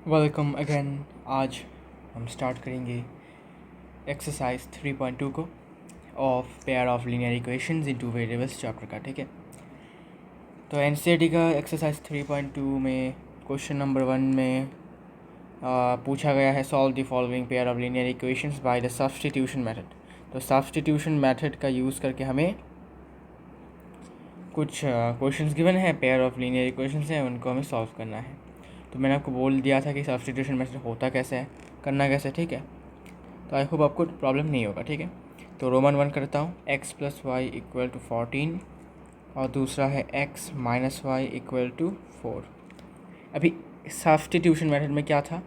Welcome again. आज हम start करेंगे एक्सरसाइज 3.2 को of pair of linear equations into variables chapter का। ठीक है, तो एनसीईआरटी का एक्सरसाइज 3.2 में क्वेश्चन नंबर 1 में पूछा गया है solve the following pair of linear equations by the substitution method. तो सब्स्टिट्यूशन मेथड का यूज़ करके हमें कुछ क्वेश्चंस गिवन है, पेयर ऑफ लीनियर इक्वेशंस हैं, उनको हमें सॉल्व करना है। तो मैंने आपको बोल दिया था कि सब्स्टिट्यूशन मेथड होता कैसे है, करना कैसे। ठीक है, तो आई होप आपको प्रॉब्लम नहीं होगा। ठीक है, तो रोमन 1 करता हूँ, x + y = 14 और दूसरा है x - y = 4। अभी सब्स्टिट्यूशन मेथड में क्या था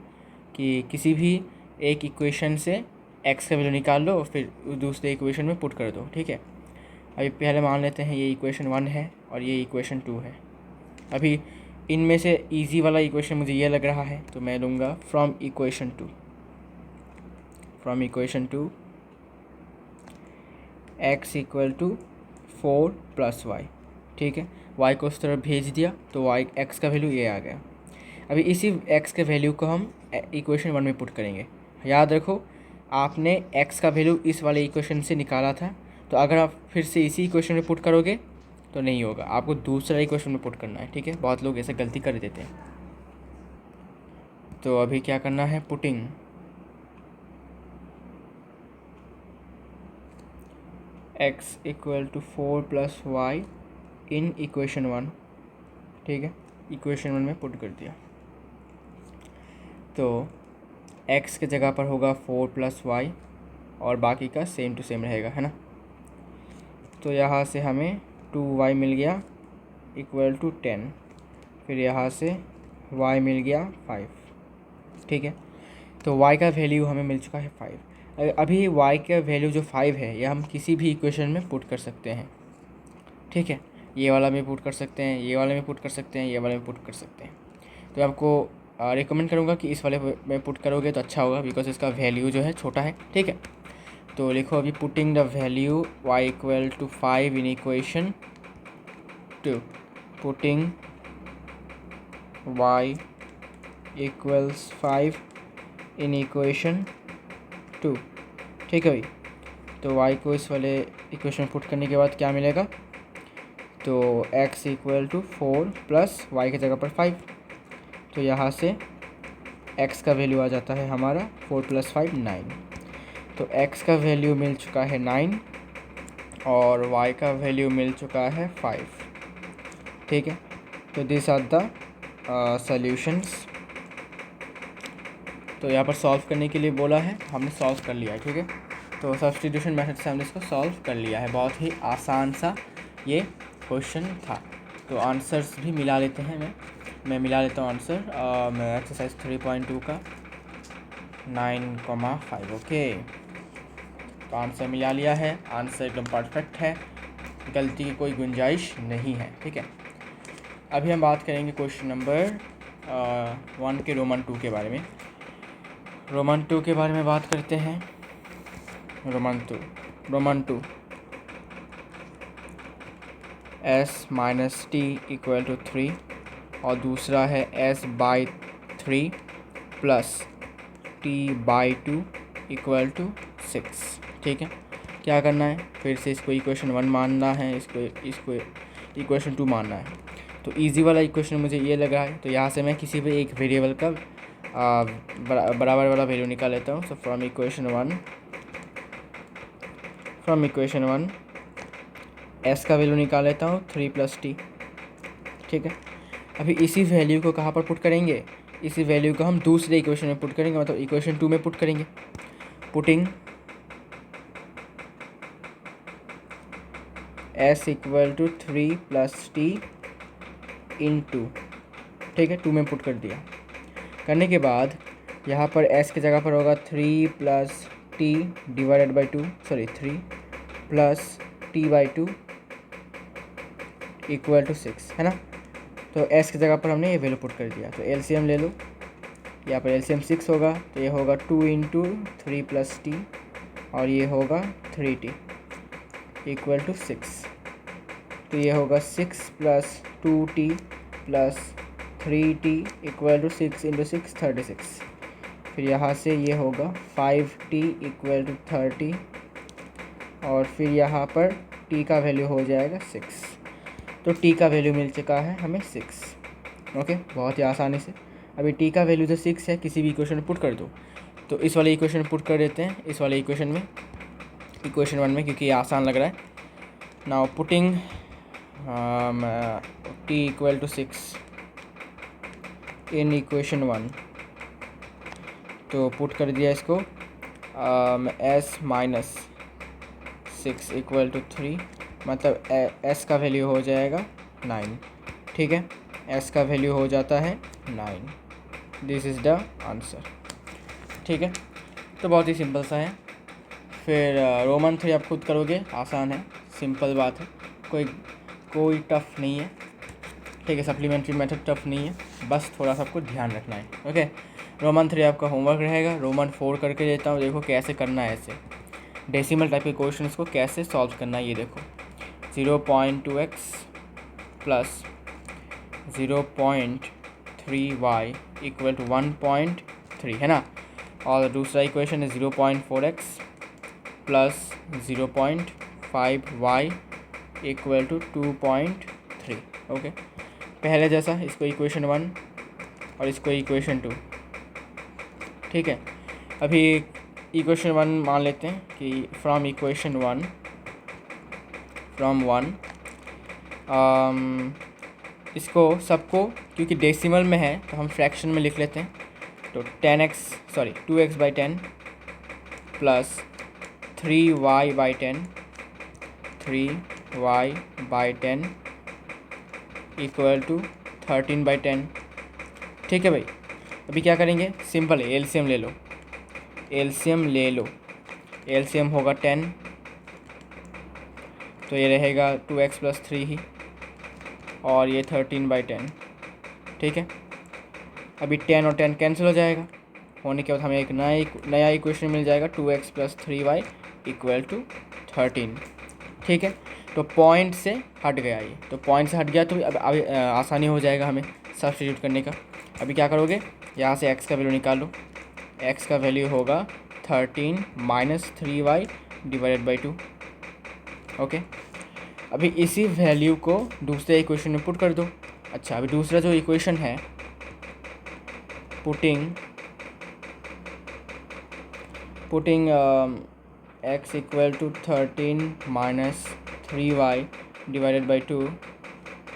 कि किसी भी एक इक्वेशन से x का वैल्यू निकाल लो और फिर दूसरे इक्वेशन में पुट कर दो। ठीक है, अभी पहले मान लेते हैं ये इक्वेशन 1 है और ये इक्वेशन 2 है। अभी इनमें से इजी वाला इक्वेशन मुझे ये लग रहा है, तो मैं लूँगा फ्रॉम इक्वेशन 2 x = 4 + y। ठीक है, y को उस तरफ भेज दिया तो y x का वैल्यू ये आ गया। अभी इसी x के वैल्यू को हम इक्वेशन 1 में पुट करेंगे। याद रखो, आपने x का वैल्यू इस वाले इक्वेशन से निकाला था, तो अगर आप फिर से इसी इक्वेशन में पुट करोगे तो नहीं होगा, आपको दूसरा इक्वेशन में पुट करना है। ठीक है, बहुत लोग ऐसे गलती कर देते हैं। तो अभी क्या करना है, पुटिंग x = 4 + y इन इक्वेशन 1। ठीक है, इक्वेशन 1 में पुट कर दिया तो x के जगह पर होगा 4 + y और बाकी का सेम टू सेम रहेगा, है ना। तो यहाँ से हमें 2y मिल गया = 10, फिर यहाँ से y मिल गया 5। ठीक है, तो y का वैल्यू हमें मिल चुका है 5। अभी y का वैल्यू जो 5 है ये हम किसी भी इक्वेशन में पुट कर सकते हैं। ठीक है, ये वाला में पुट कर सकते हैं, ये वाले में पुट कर सकते हैं, ये वाले में पुट कर सकते हैं। तो आपको रिकमेंड करूँगा कि इस वाले में पुट करोगे तो अच्छा होगा, बिकॉज इसका वैल्यू जो है छोटा है। ठीक है, तो लिखो अभी putting the value y = 5 in equation 2। Putting y = 5 in equation 2। ठीक है भाई, तो y को इस वाले इक्वेशन पुट करने के बाद क्या मिलेगा, तो x = 4 + y की जगह पर 5। तो यहाँ से x का वैल्यू आ जाता है हमारा 4 + 5 9। तो x का वैल्यू मिल चुका है 9 और y का वैल्यू मिल चुका है 5। ठीक है, तो दिस आर द सॉल्यूशंस। तो यहाँ पर सॉल्व करने के लिए बोला है, हमने सॉल्व कर लिया है। ठीक है, तो सब्स्टिट्यूशन मेथड से हमने इसको सॉल्व कर लिया है। बहुत ही आसान सा ये क्वेश्चन था। तो आंसर्स भी मिला लेते हैं, मैं मिला लेता हूँ आंसर। मैं एक्सरसाइज 3.2 का 9,5। ओके, तो आंसर मिला लिया है, आंसर एकदम परफेक्ट है, गलती की कोई गुंजाइश नहीं है। ठीक है, अभी हम बात करेंगे क्वेश्चन नंबर 1 के रोमन 2 के बारे में। रोमन 2 के बारे में बात करते हैं। रोमन 2 s - t = 3 और दूसरा है s/3 + t/2 = 6। ठीक है, क्या करना है, फिर से इसको इक्वेशन 1 मानना है, इसको इक्वेशन 2 मानना है। तो इजी वाला इक्वेशन मुझे ये लगा है, तो यहाँ से मैं किसी भी एक वेरिएबल का बराबर वाला वैल्यू निकाल लेता हूँ। सो फ्रॉम इक्वेशन 1 s का वैल्यू निकाल लेता हूँ 3 + t। ठीक है, अभी इसी वैल्यू को कहाँ पर पुट करेंगे, इसी वैल्यू को हम दूसरे इक्वेशन में पुट करेंगे, मतलब इक्वेशन 2 में पुट करेंगे। पुटिंग s = 3 + t इन 2। ठीक है, 2 में पुट कर दिया। करने के बाद यहाँ पर s की जगह पर होगा 3 + t / 2, 3 + t/2 = 6, है ना। तो s की जगह पर हमने ये वैल्यू पुट कर दिया। तो एलसीएम ले लो, यहाँ पर एलसीएम 6 होगा, तो ये होगा 2 × 3 + t और ये होगा 3t = 6। तो ये होगा 6 + 2t + 3t equal to 6 into 6 36। फिर यहाँ से ये होगा 5t इक्वल टू 30 और फिर यहाँ पर t का वैल्यू हो जाएगा 6। तो t का वैल्यू मिल चुका है हमें 6। ओके, बहुत ही आसानी से। अभी t का वैल्यू तो 6 है, किसी भी इक्वेशन में पुट कर दो। तो इस वाले इक्वेशन में पुट कर देते हैं, इस वाले इक्वेशन में, इक्वेशन 1 में, क्योंकि ये आसान लग रहा है। Now putting t equal to 6 in equation 1। तो पुट कर दिया इसको, s माइनस 6 इक्वल टू 3, मतलब s का वैल्यू हो जाएगा 9। ठीक है, s का वैल्यू हो जाता है 9। This is the answer. ठीक है, तो बहुत ही सिंपल सा है। फिर रोमन 3 आप खुद करोगे, आसान है, सिंपल बात है, कोई टफ़ नहीं है। ठीक है, सप्लीमेंट्री मेथड टफ़ नहीं है, बस थोड़ा सा आपको ध्यान रखना है। ओके, रोमन 3 आपका होमवर्क रहेगा। रोमन 4 करके देता हूँ, देखो कैसे करना है। ऐसे डेसिमल टाइप के क्वेश्चंस को कैसे सॉल्व करना है, ये देखो। 0.2x plus 0.3y equal to 1.3 है ना। और दूसरा इक्वेशन है 0.4x plus 0.5y equal to 2.3। Okay, पहले जैसा इसको इक्वेशन 1 और इसको इक्वेशन 2। ठीक है, अभी इक्वेशन 1 मान लेते हैं कि फ्रॉम इक्वेशन 1 इसको सबको, क्योंकि डेसिमल में है तो हम फ्रैक्शन में लिख लेते हैं। तो 2x by 10 plus 3y by 10 equal to 13 by 10। ठीक है भाई, अभी क्या करेंगे, सिंपल है, एलसीएम ले लो। एलसीएम होगा 10, तो ये रहेगा 2x प्लस 3 ही, और ये 13 बाई 10। ठीक है, अभी 10 और 10 कैंसिल हो जाएगा, होने के बाद हमें एक नया इक्वेशन मिल जाएगा, 2x plus 3y equal to 13। ठीक है, तो पॉइंट से हट गया ये, तो पॉइंट से हट गया तो अब आसानी हो जाएगा हमें सब्स्टिट्यूट करने का। अभी क्या करोगे, यहाँ से x का वैल्यू निकालो। x का वैल्यू होगा 13 minus 3y divided by 2। Okay, अभी इसी वैल्यू को दूसरे इक्वेशन में पुट कर दो। अच्छा, अभी दूसरा जो इक्वेशन है, putting x equal to 13 minus 3y divided by 2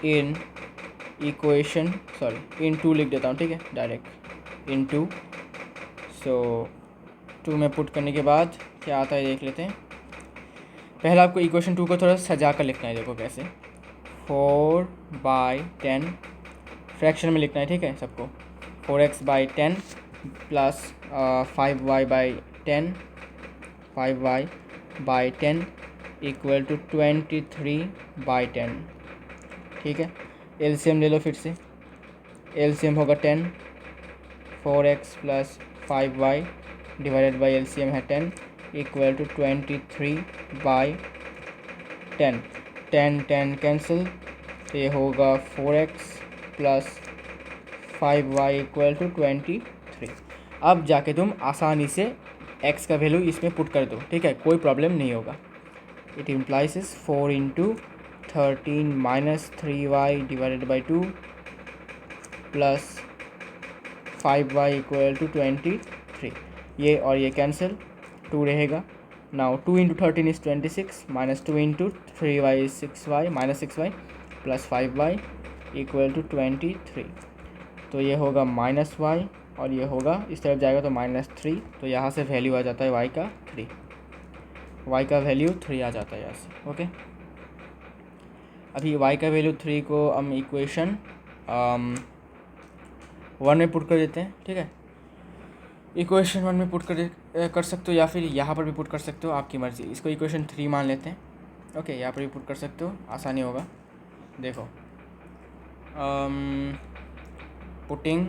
in equation, in 2 लिख देता हूँ। ठीक है, डायरेक्ट इन 2। सो 2 में पुट करने के बाद क्या आता है देख लेते हैं। पहले आपको इक्वेशन 2 को थोड़ा सजा कर लिखना है, देखो कैसे। 4 बाई 10 फ्रैक्शन में लिखना है। ठीक है, सबको 4x by 10 plus 5y by 10 equal to 23 by 10। ठीक है, एलसीएम ले लो फिर से। एलसीएम होगा 10, 4x plus 5y divided by LCM है 10 इक्वल टू 23 बाई 10। 10 कैंसिल, तो ये होगा 4x plus 5y equal to 23। अब जाके तुम आसानी से x का वैल्यू इसमें पुट कर दो। ठीक है, कोई प्रॉब्लम नहीं होगा। It implies 4 into 13 minus 3y divided by 2 plus 5y equal to 23। ये और ये कैंसिल, 2 रहेगा। Now 2 into 13 is 26 minus 2 into 3y is 6y minus 6y plus 5y equal to 23। तो ये होगा माइनस y और ये होगा इस तरफ जाएगा तो माइनस 3। तो यहाँ से वैल्यू आ जाता है y का 3, y का वैल्यू 3 आ जाता है यहाँ से। ओके, अभी y का वैल्यू 3 को हम इक्वेशन 1 में पुट कर देते हैं। ठीक है, इक्वेशन 1 में पुट कर सकते हो या फिर यहाँ पर भी पुट कर सकते हो, आपकी मर्ज़ी। इसको इक्वेशन 3 मान लेते हैं। ओके, यहाँ पर भी पुट कर सकते हो, आसानी होगा। देखो, putting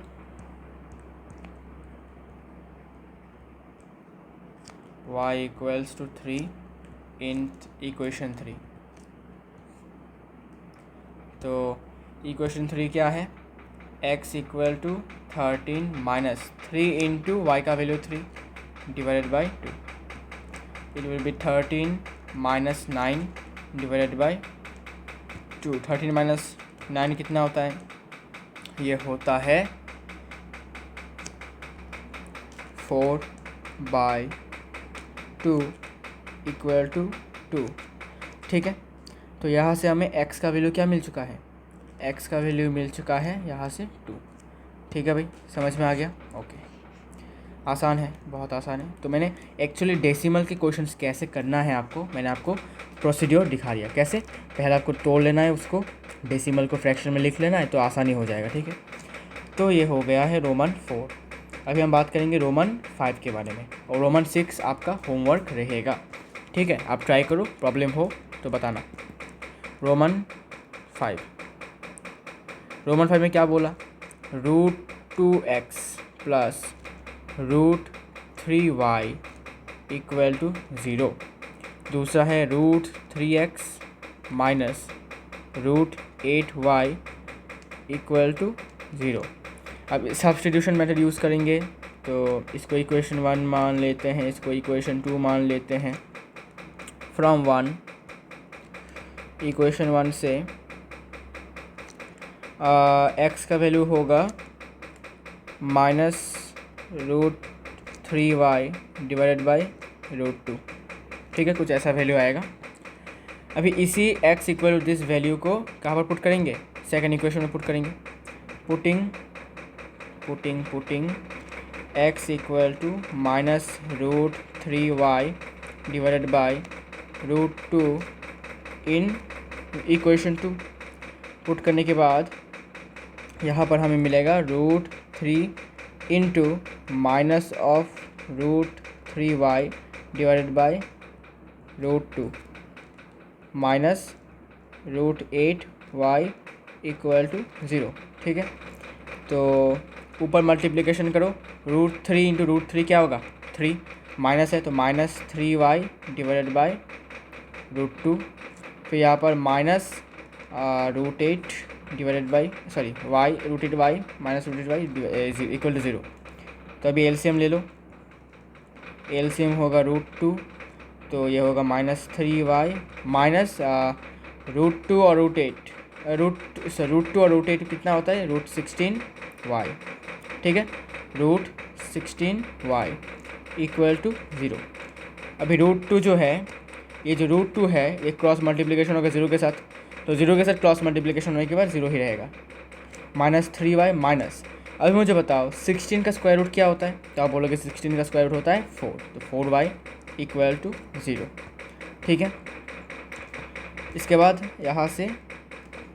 y equals to 3 in equation 3। तो इक्वेशन 3 क्या है, x equal to 13 minus 3 into y का value 3 divided by 2, it will be 13 minus 9 divided by 2। 13 minus 9 कितना होता है? ये होता है 4/2 इक्वल टू 2। ठीक है, तो यहाँ से हमें x का वैल्यू क्या मिल चुका है? x का वैल्यू मिल चुका है यहाँ से 2। ठीक है भाई, समझ में आ गया? ओके, आसान है, बहुत आसान है। तो मैंने एक्चुअली डेसिमल के क्वेश्चंस कैसे करना है आपको, मैंने आपको प्रोसीड्योर दिखा दिया। कैसे? पहले आपको तोड़ लेना है, उसको डेसिमल को फ्रैक्शन में लिख लेना है, तो आसानी हो जाएगा। ठीक है, तो ये हो गया है रोमन 4। अभी हम बात करेंगे रोमन 5 के बारे में, और रोमन 6 आपका होमवर्क रहेगा। ठीक है, आप ट्राई करो, प्रॉब्लम हो तो बताना। रोमन 5 में क्या बोला? √2x plus √3y equal to 0। दूसरा है √3x minus √8y equal to 0। अब सब्स्टिट्यूशन मेथड यूज़ करेंगे, तो इसको इक्वेशन 1 मान लेते हैं, इसको इक्वेशन 2 मान लेते हैं। फ्रॉम 1, इक्वेशन 1 से x का वैल्यू होगा माइनस √3y डिवाइडेड बाई √2। ठीक है, कुछ ऐसा वैल्यू आएगा। अभी इसी x equal to this value को कहाँ पर पुट करेंगे? सेकंड इक्वेशन में पुट करेंगे। Putting x equal to minus √3y divided by √2 in equation 2। Put करने के बाद यहाँ पर हमें मिलेगा √3 into minus of √3y divided by √2 minus √8y equal to 0। ठीक है, तो ऊपर मल्टीप्लिकेशन करो। √3 इंटू √3 क्या होगा? 3, माइनस है तो माइनस 3y डिवाइडेड बाई √2। फिर यहाँ पर minus √8 divided by y √8y minus √8y equal to 0। तो अभी एलसीएम ले लो। एलसीएम होगा √2, तो ये होगा माइनस 3y माइनस √2 और √8 कितना होता है? √16y। ठीक है, √16y इक्वल टू 0। अभी √2 जो है, ये जो √2 है, ये क्रॉस मल्टीप्लिकेशन होगा 0 के साथ, तो 0 के साथ क्रॉस मल्टीप्लिकेशन होने के बाद 0 ही रहेगा। माइनस 3y माइनस, अभी मुझे बताओ 16 का स्क्वायर रूट क्या होता है? तो आप बोलोगे 16 का स्क्वायर रूट होता है 4, तो 4y इक्वल टू 0। ठीक है, इसके बाद यहाँ से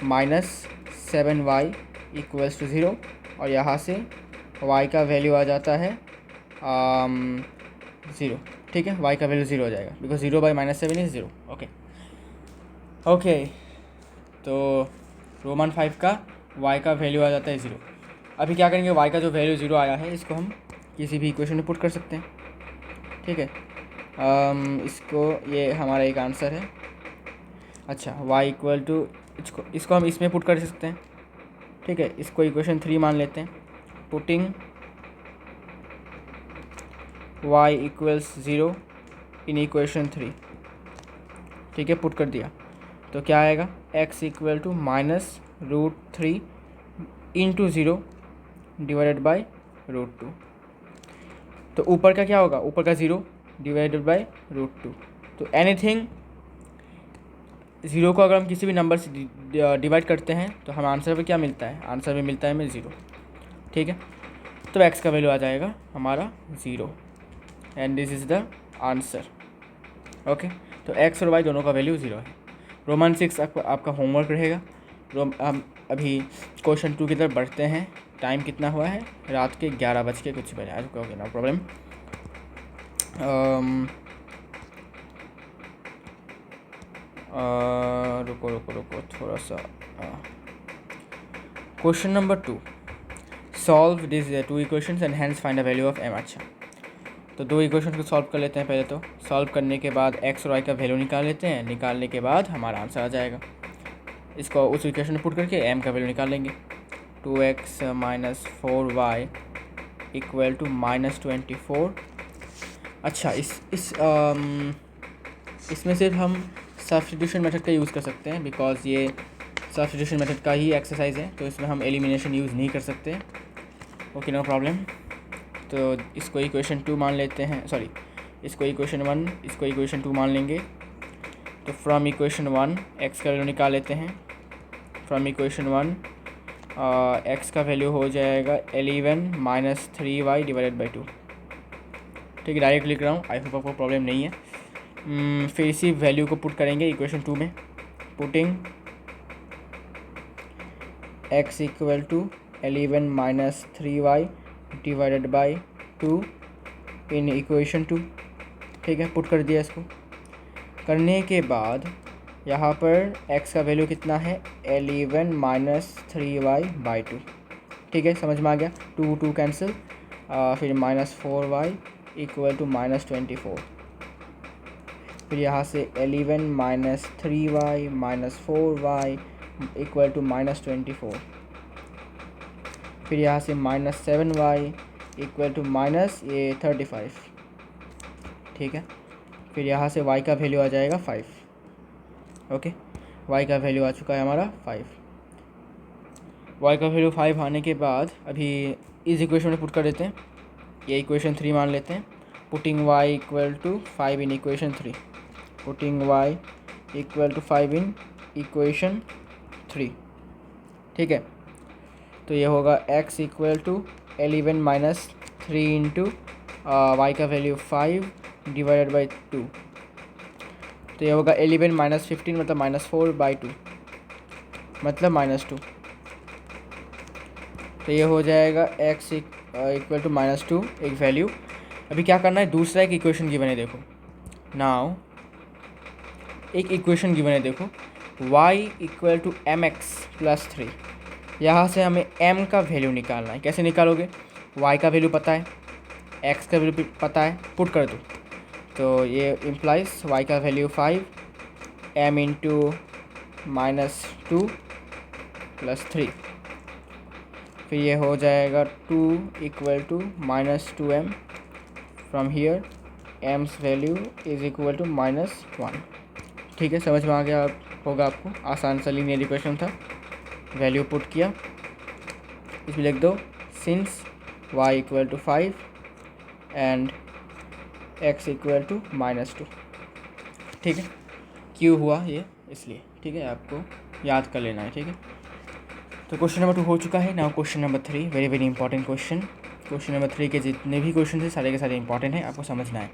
माइनस 7y इक्वल्स टू 0, और यहाँ से y का वैल्यू आ जाता है 0। ठीक है, y का वैल्यू 0 हो जाएगा, because 0 by minus 7 is 0। Okay, तो रोमन 5 का y का वैल्यू आ जाता है 0। अभी क्या करेंगे? y का जो वैल्यू 0 आया है, इसको हम किसी भी इक्वेशन में पुट कर सकते हैं। ठीक है, इसको, ये हमारा एक आंसर है। अच्छा, y इक्वल टू, इसको हम इसमें पुट कर सकते हैं। ठीक है, इसको इक्वेशन 3 मान लेते हैं। पुटिंग y इक्वल्स 0 इन इक्वेशन 3। ठीक है, पुट कर दिया, तो क्या आएगा? x equal to minus √3 into 0 divided by √2। तो ऊपर का क्या होगा? ऊपर का 0 डिवाइडेड बाई √2। तो एनीथिंग 0 को अगर हम किसी भी नंबर से डिवाइड करते हैं, तो हमें आंसर में क्या मिलता है? आंसर में मिलता है हमें 0। ठीक है, तो x का वैल्यू आ जाएगा हमारा 0, and this is the answer. Okay, तो x और y दोनों का वैल्यू 0 है। रोमन 6 आपका होमवर्क रहेगा। हम अभी क्वेश्चन 2 की तरफ बढ़ते हैं। टाइम कितना हुआ है? रात के 11 बज के कुछ बजे। Okay, no problem. रुको थोड़ा सा। Question number 2, solve this 2 equations and hence find the value of m। अच्छा, तो 2 इक्वेशन को सॉल्व कर लेते हैं पहले। तो सॉल्व करने के बाद x और y का वैल्यू निकाल लेते हैं। निकालने के बाद हमारा आंसर आ जाएगा। इसको उस इक्वेशन में पुट करके m का वैल्यू निकाल लेंगे। 2x minus 4y equal to -24। अच्छा, इसमें सिर्फ हम सब्स्टिट्यूशन मेथड का यूज़ कर सकते हैं, बिकॉज ये सब्स्टिट्यूशन मेथड का ही एक्सरसाइज है, तो इसमें हम एलिमिनेशन यूज़ नहीं कर सकते। Okay, no problem. तो इसको इक्वेशन 2 मान लेते हैं, सॉरी इसको इक्वेशन 1, इसको इक्वेशन 2 मान लेंगे। तो फ्रॉम इक्वेशन 1 x का वैल्यू निकाल लेते हैं। फ्रॉम इक्वेशन 1 x का वैल्यू हो जाएगा 11 माइनस 3y डिवाइडेड बाई 2। ठीक है, डायरेक्ट लिख रहा हूँ, आई होप आपको प्रॉब्लम नहीं है। फिर इसी वैल्यू को पुट करेंगे इक्वेशन 2 में। Putting x equal to 11 minus 3y divided by 2 in equation 2। ठीक है, पुट कर दिया। इसको करने के बाद यहाँ पर x का वैल्यू कितना है, 11 माइनस 3y बाई 2। ठीक है, समझ में आ गया। 2 कैंसिल, फिर -4y इक्वल टू -24। फिर यहाँ से 11 minus 3y minus 4y equal to -24। फिर यहाँ से -7y इक्वल टू -35। ठीक है, फिर यहाँ से y का वैल्यू आ जाएगा 5। ओके, y का वैल्यू आ चुका है हमारा 5। y का वैल्यू 5 आने के बाद अभी इस इक्वेशन में पुट कर देते हैं। ये इक्वेशन 3 मान लेते हैं। Putting y equal to 5 in equation 3। Putting y equal to 5 in equation 3। ठीक है, तो ये होगा x equal to 11 minus 3 into y का वैल्यू 5 डिवाइडेड बाई 2। तो ये होगा 11 माइनस 15 मतलब -4 बाई 2 मतलब -2। तो ये हो जाएगा x इक्वल टू -2 एक वैल्यू। अभी क्या करना है, दूसरा एक इक्वेशन गिवन है, देखो नाउ एक इक्वेशन गिवन है, देखो y equal to mx plus 3। यहाँ से हमें m का वैल्यू निकालना है। कैसे निकालोगे, y का वैल्यू पता है, x का वैल्यू पता है, पुट कर दो। तो ये इम्प्लाइज y का वैल्यू 5 m इंटू -2 प्लस 3। फिर ये हो जाएगा 2 equal to -2m। From here m's value is equal to -1। ठीक है, समझ में आ गया होगा आपको। आसान सा लीनियर इक्वेशन था, वैल्यू पुट किया। इसमें लिख दो since y equal to 5 and x equal to -2। ठीक है, क्यों हुआ ये इसलिए, ठीक है, आपको याद कर लेना है। ठीक है, तो क्वेश्चन नंबर 2 हो चुका है। Now question number 3, very very important question. Question number 3 के जितने भी क्वेश्चन थे सारे के सारे इंपॉर्टेंट हैं, आपको समझना है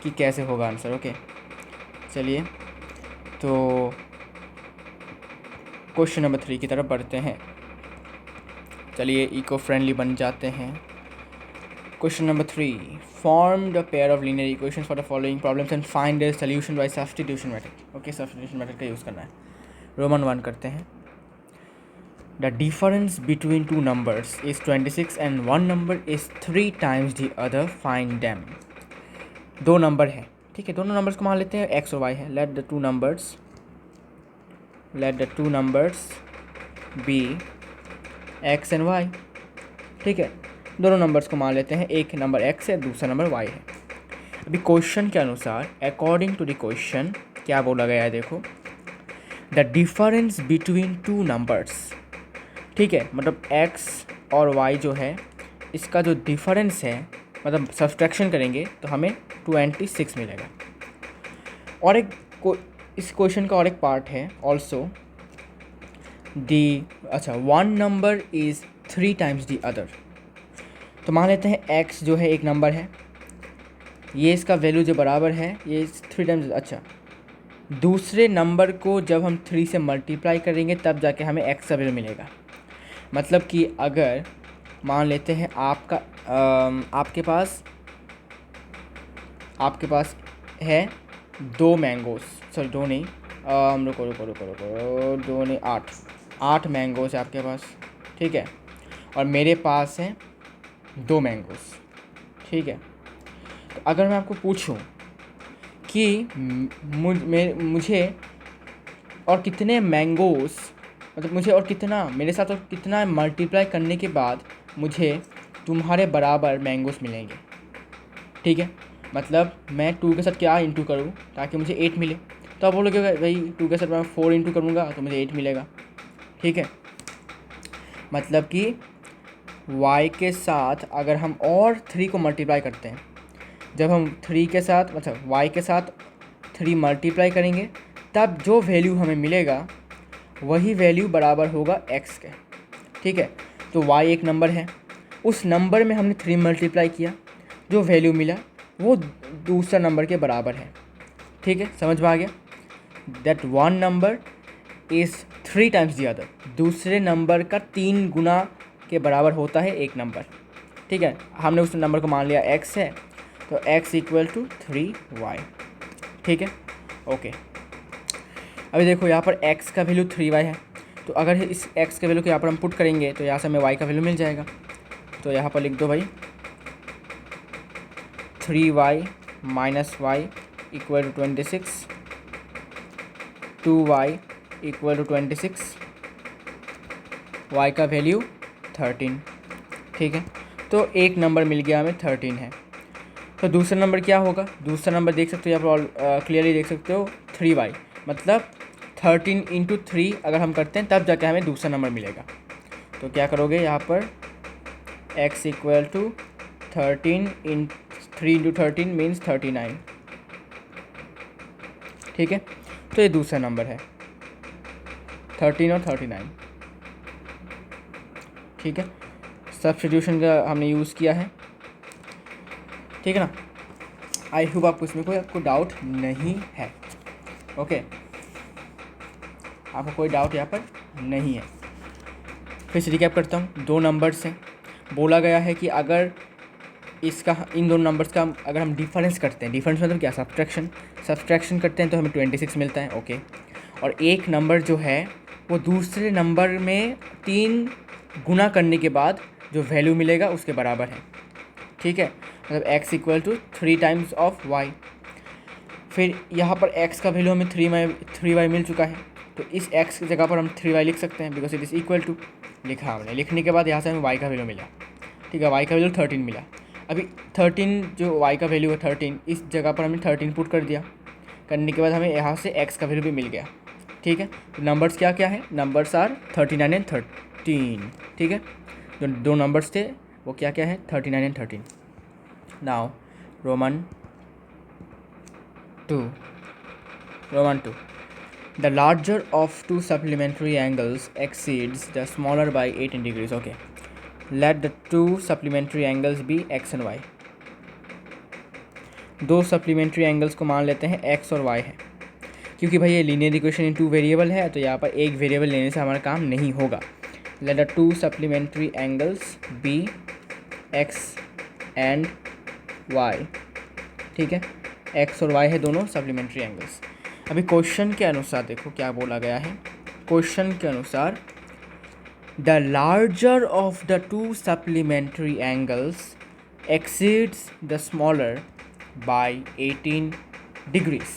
कि कैसे होगा आंसर। ओके, चलिए तो क्वेश्चन नंबर 3 की तरफ बढ़ते हैं। चलिए इको फ्रेंडली बन जाते हैं। Question number 3, form the pair of linear equation for the following problems and find the solution bye substitution method. Okay, substitution method का यूज़ करना है। रोमन 1 करते हैं। The difference between two numbers is 26 and one number is 3 times the other. Find them. दो number है, ठीक है, दोनों नंबर्स को मान लेते हैं, x और y है। Let the two numbers be x and y। ठीक है, दोनों नंबर्स को मान लेते हैं, एक नंबर x है, दूसरा नंबर y है। अभी क्वेश्चन के अनुसार, अकॉर्डिंग टू द क्वेश्चन क्या बोला गया है, देखो the difference between two numbers. ठीक है, मतलब x और y जो है इसका जो डिफरेंस है, मतलब सब्सट्रैक्शन करेंगे तो हमें 26 मिलेगा। और इस क्वेश्चन का और एक पार्ट है also one number is 3 times the other. तो मान लेते हैं x जो है एक नंबर है, ये इसका वैल्यू जो बराबर है ये 3 टाइम्स। अच्छा, दूसरे नंबर को जब हम 3 से मल्टीप्लाई करेंगे तब जाके हमें x का वैल्यू मिलेगा। मतलब कि अगर मान लेते हैं आपके पास है 2 मैंगोस, सॉरी 2 नहीं, रुको 2 नहीं 8 मैंगोस है आपके पास, ठीक है, और मेरे पास है 2 मैंगोस। ठीक है, तो अगर मैं आपको पूछूं कि मुझे और कितने मैंगोस मतलब मुझे और कितना मेरे साथ और कितना मल्टीप्लाई करने के बाद मुझे तुम्हारे बराबर मैंगोस मिलेंगे। ठीक है, मतलब मैं 2 के साथ क्या इंटू करूँ ताकि मुझे 8 मिले। तो आप बोलोगे भाई 2 के साथ मैं 4 इंटू करूँगा तो मुझे 8 मिलेगा। ठीक है, मतलब कि y के साथ अगर हम और 3 को मल्टीप्लाई करते हैं, जब हम 3 के साथ मतलब y के साथ 3 मल्टीप्लाई करेंगे तब जो वैल्यू हमें मिलेगा वही वैल्यू बराबर होगा x के। ठीक है, तो y एक नंबर है, उस नंबर में हमने 3 मल्टीप्लाई किया, जो वैल्यू मिला वो दूसरा नंबर के बराबर है। ठीक है, समझ में आ गया? That one number is 3 times the other, दूसरे नंबर का 3 गुना के बराबर होता है एक नंबर। ठीक है, हमने उस नंबर को मान लिया x है, तो x इक्वल टू 3y। ठीक है, ओके। अभी देखो यहाँ पर x का वैल्यू 3y है, तो अगर इस x के वैल्यू को यहाँ पर हम पुट करेंगे तो यहाँ से हमें y का वैल्यू मिल जाएगा। तो यहाँ पर लिख दो भाई 3y minus y equal to 26, 2y equal to 26, y का वैल्यू 13। ठीक है, तो एक नंबर मिल गया हमें 13 है। तो दूसरा नंबर क्या होगा? दूसरा नंबर देख सकते हो यहाँ पर क्लियरली देख सकते हो 3y, मतलब 13 इंटू 3 अगर हम करते हैं तब जाके हमें दूसरा नंबर मिलेगा। तो क्या करोगे यहाँ पर x equal to 13 in 3 into 13 means 39। ठीक है, तो ये दूसरा नंबर है 13 और 39। ठीक है, सब्स्टिट्यूशन का हमने यूज़ किया है। ठीक है ना, आई होप आपको इसमें कोई डाउट नहीं है। ओके, आपको कोई डाउट यहाँ पर नहीं है। फिर से रिकैप करता हूँ, 2 नंबर्स हैं, बोला गया है कि अगर इसका इन दोनों नंबर्स का अगर हम डिफरेंस करते हैं, डिफरेंस मतलब क्या? सब्सट्रैक्शन करते हैं तो हमें 26 मिलता है। ओके, और एक नंबर जो है वो दूसरे नंबर में 3 गुना करने के बाद जो वैल्यू मिलेगा उसके बराबर है। ठीक है, मतलब x equal to 3 times of y। फिर यहाँ पर x का वैल्यू हमें 3y मिल चुका है, तो इस x की जगह पर हम 3y लिख सकते हैं because it is equal to. लिखा हमने, लिखने के बाद यहाँ से हमें y का वैल्यू मिला। ठीक है, y का वैल्यू 13 मिला। अभी 13 जो y का वैल्यू है 13, इस जगह पर हमने 13 पुट कर दिया, करने के बाद हमें यहाँ से x का वैल्यू भी मिल गया। ठीक है, तो नंबर्स क्या क्या है? Numbers are 39 and 13। ठीक है, जो 2 नंबर्स थे वो क्या क्या है? 39 and 13। Now Roman 2, the larger of 2 supplementary angles exceeds the smaller by 18 degrees. Okay, let the 2 supplementary angles be x and y. 2 supplementary angles को मान लेते हैं x और y है, क्योंकि भाई ये लीनियर इक्वेशन इन 2 वेरिएबल है, तो यहाँ पर एक वेरिएबल लेने से हमारा काम नहीं होगा। Let the 2 supplementary angles be x and y। ठीक है, x और y है दोनों सप्लीमेंट्री एंगल्स। अभी क्वेश्चन के अनुसार देखो क्या बोला गया है। क्वेश्चन के अनुसार the larger of the 2 supplementary angles exceeds the smaller by 18 degrees.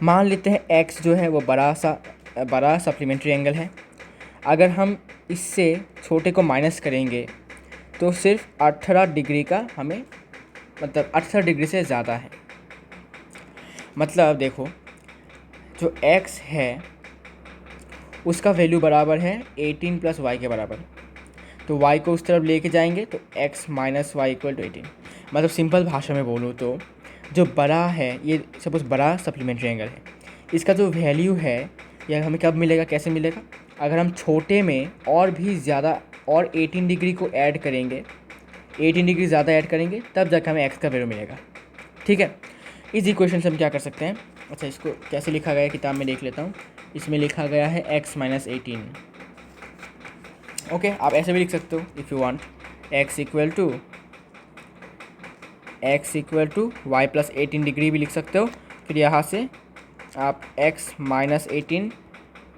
मान लेते हैं x जो है वो बड़ा सप्लीमेंट्री एंगल है। अगर हम इससे छोटे को माइनस करेंगे तो सिर्फ 18 डिग्री का हमें मतलब 18 डिग्री से ज़्यादा है। मतलब देखो जो x है उसका वैल्यू बराबर है 18 प्लस वाई के बराबर, तो y को उस तरफ लेके जाएंगे तो x minus y equal to 18। मतलब सिंपल भाषा में बोलूँ तो जो बड़ा है, ये सपोज बड़ा सप्लीमेंट्री एंगल है, इसका जो वैल्यू है यह हमें कब मिलेगा, कैसे मिलेगा? अगर हम छोटे में और भी ज़्यादा और 18 डिग्री को ऐड करेंगे, 18 डिग्री ज़्यादा ऐड करेंगे तब जाकर हमें x का वैल्यू मिलेगा। ठीक है, इस इक्वेशन से हम क्या कर सकते हैं? अच्छा, इसको कैसे लिखा गया है किताब में देख लेता हूँ। इसमें लिखा गया है x माइनस 18। ओके, आप ऐसे भी लिख सकते हो if you want, x equal to y plus 18 degree भी लिख सकते हो। फिर यहाँ से आप x माइनस 18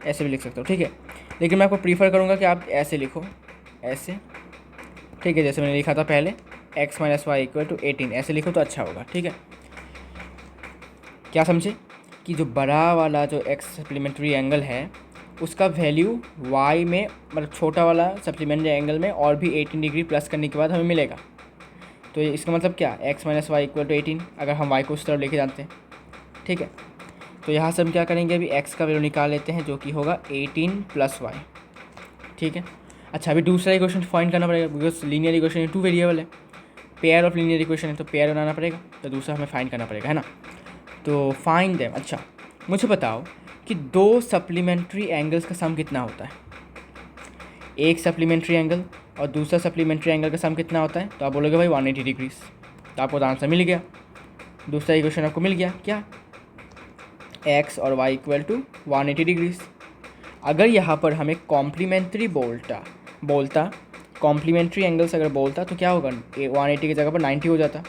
ऐसे भी लिख सकते हो। ठीक है, लेकिन मैं आपको प्रीफर करूँगा कि आप ऐसे लिखो, ऐसे। ठीक है, जैसे मैंने लिखा था पहले x minus y equal to 18, ऐसे लिखो तो अच्छा होगा। ठीक है, क्या समझे कि जो बड़ा वाला जो x सप्लीमेंट्री एंगल है उसका वैल्यू y में मतलब छोटा वाला सप्लीमेंट्री एंगल में और भी 18 डिग्री प्लस करने के बाद हमें मिलेगा। तो इसका मतलब क्या, x minus y equal to 18 अगर हम y को उस तरफ लेके जानते हैं। ठीक है, तो यहाँ से हम क्या करेंगे, अभी x का वैल्यू निकाल लेते हैं जो कि होगा 18 प्लस वाई। ठीक है, अच्छा अभी दूसरा इक्वेशन फाइंड करना पड़ेगा बिकॉज लीनियर इक्वेशन 2 वेरिएबल है, पेयर ऑफ लीनियर इक्वेशन है तो पेयर बनाना पड़ेगा, तो दूसरा हमें फाइंड करना पड़ेगा, है ना। तो फाइंड देम। अच्छा मुझे बताओ कि दो सप्लीमेंट्री एंगल्स का सम कितना होता है। एक सप्लीमेंट्री एंगल और दूसरा सप्लीमेंट्री एंगल का सम कितना होता है, तो आप बोलोगे भाई 180 डिग्रीज। तो आपको तो आंसर मिल गया, दूसरा इक्वेशन आपको मिल गया क्या, x और y इक्वल टू 180 डिग्रीज। अगर यहाँ पर हमें कॉम्प्लीमेंट्री बोलता कॉम्प्लीमेंट्री एंगल्स अगर बोलता तो क्या होगा, 180 की जगह पर 90 हो जाता,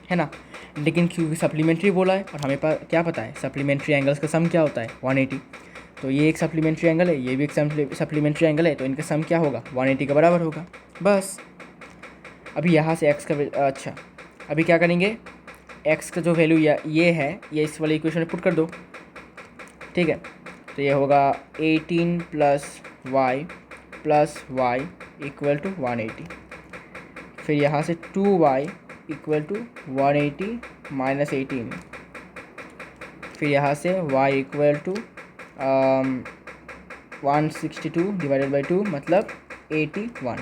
है ना। लेकिन क्योंकि सप्लीमेंट्री बोला है और हमें क्या पता है सप्लीमेंट्री एंगल्स का सम क्या होता है 180, तो ये एक सप्लीमेंट्री एंगल है, ये भी एक सप्लीमेंट्री एंगल है, तो इनका सम क्या होगा 180 के बराबर होगा बस। अभी यहाँ से x का अच्छा अभी क्या करेंगे, x का जो वैल्यू ये है ये इस वाले इक्वेशन में पुट कर दो। ठीक है, तो ये होगा 18 प्लस वाई इक्वल टू 180, फिर यहाँ से 2y इक्वल टू 180 माइनस 18, फिर यहाँ से y equal to 162 divided by 2 मतलब 81।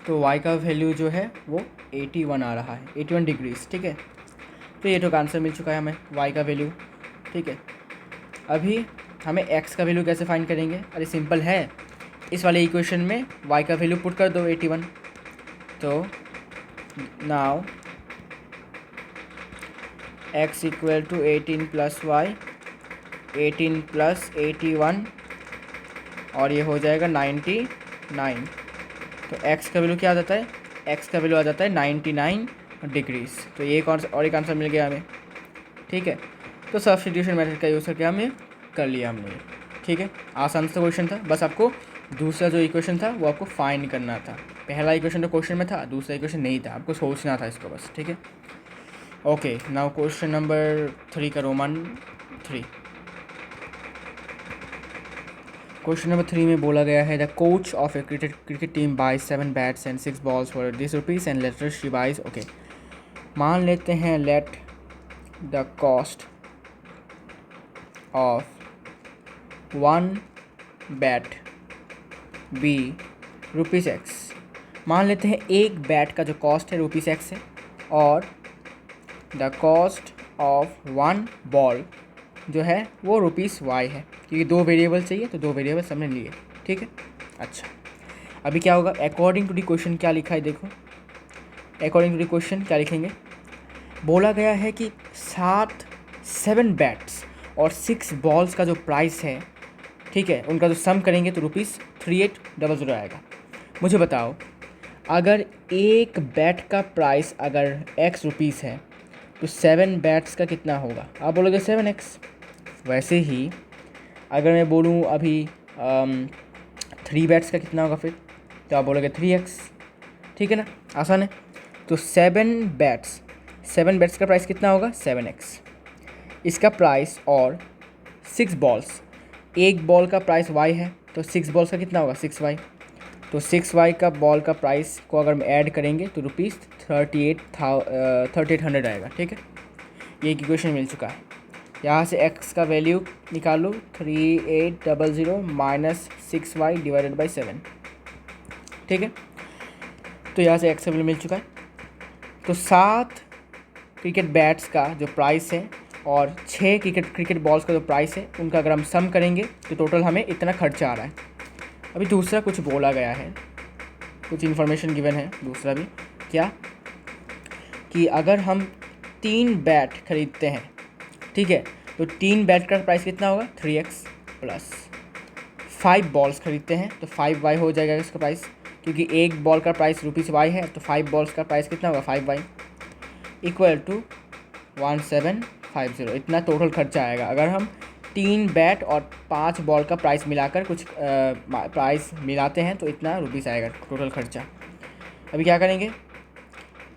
तो y का वैल्यू जो है वो 81 आ रहा है, 81 डिग्रीज। ठीक है, तो ये तो आंसर मिल चुका है हमें y का वैल्यू। ठीक है, अभी हमें x का वैल्यू कैसे फाइंड करेंगे, अरे सिंपल है, इस वाले इक्वेशन में y का वैल्यू पुट कर दो 81। तो now x equal to 18 plus y, 18 plus 81 और ये हो जाएगा 99। तो x का वैल्यू क्या आ जाता है, x का वैल्यू आ जाता है 99 डिग्रीज। तो ये और एक आंसर मिल गया हमें। ठीक है, तो सब्स्टिट्यूशन मेथड का यूज़ करके हमने कर लिया हमने। ठीक है, आसान सा क्वेश्चन था, बस आपको दूसरा जो इक्वेशन था वो आपको फाइंड करना था। पहला इक्वेशन तो क्वेश्चन में था, दूसरा इक्वेशन नहीं था, आपको सोचना था इसको बस। ठीक है, ओके नाउ क्वेश्चन नंबर 3 का रोमन 3। क्वेश्चन नंबर 3 में बोला गया है the coach of a cricket team buys 7 bats and 6 balls for this rupees and later she buys. Okay, मान लेते हैं let the cost of 1 bat be ₹x। मान लेते हैं एक बैट का जो कॉस्ट है ₹x है और द कॉस्ट ऑफ 1 बॉल जो है वो y है, क्योंकि दो वेरिएबल चाहिए तो दो वेरिएबल हमने लिए। ठीक है, अच्छा अभी क्या होगा, अकॉर्डिंग टू दी क्वेश्चन क्या लिखा है देखो, अकॉर्डिंग टू दी क्वेश्चन क्या लिखेंगे, बोला गया है कि 7 बैट्स और 6 बॉल्स का जो प्राइस है, ठीक है, उनका जो सम करेंगे तो ₹3800 आएगा। मुझे बताओ अगर एक बैट का प्राइस अगर x रुपीज़ है तो 7 बैट्स का कितना होगा, आप बोलोगे 7x। वैसे ही अगर मैं बोलूँ अभी 3 बैट्स का कितना होगा फिर, तो आप बोलोगे 3x। ठीक है ना, आसान है। तो 7 बैट्स का प्राइस कितना होगा 7x, इसका प्राइस और 6 बॉल्स, एक बॉल का प्राइस y है तो 6 बॉल्स का कितना होगा 6y। तो 6y का बॉल का प्राइस को अगर हम ऐड करेंगे तो ₹3800 आएगा। ठीक है, ये इक्वेशन मिल चुका है। यहाँ से x का वैल्यू निकाल लो, 3800 माइनस 6y डिवाइडेड बाई 7। ठीक है, तो यहाँ से x का वैल्यू मिल चुका है। तो 7 क्रिकेट बैट्स का जो प्राइस है और 6 क्रिकेट बॉल्स का जो प्राइस है उनका अगर हम सम करेंगे तो टोटल हमें इतना खर्चा आ रहा है। अभी दूसरा कुछ बोला गया है, कुछ इन्फॉर्मेशन गिवन है दूसरा भी, क्या कि अगर हम 3 बैट खरीदते हैं, ठीक है, तो 3 बैट का प्राइस कितना होगा 3x प्लस 5 बॉल्स खरीदते हैं तो 5y हो जाएगा इसका प्राइस, क्योंकि एक बॉल का प्राइस ₹y है तो 5 बॉल्स का प्राइस कितना होगा 5y इक्वल टू 1750। इतना टोटल खर्चा आएगा अगर हम 3 बैट और 5 बॉल का प्राइस मिलाकर कुछ प्राइस मिलाते हैं तो इतना रुपीस आएगा टोटल खर्चा। अभी क्या करेंगे,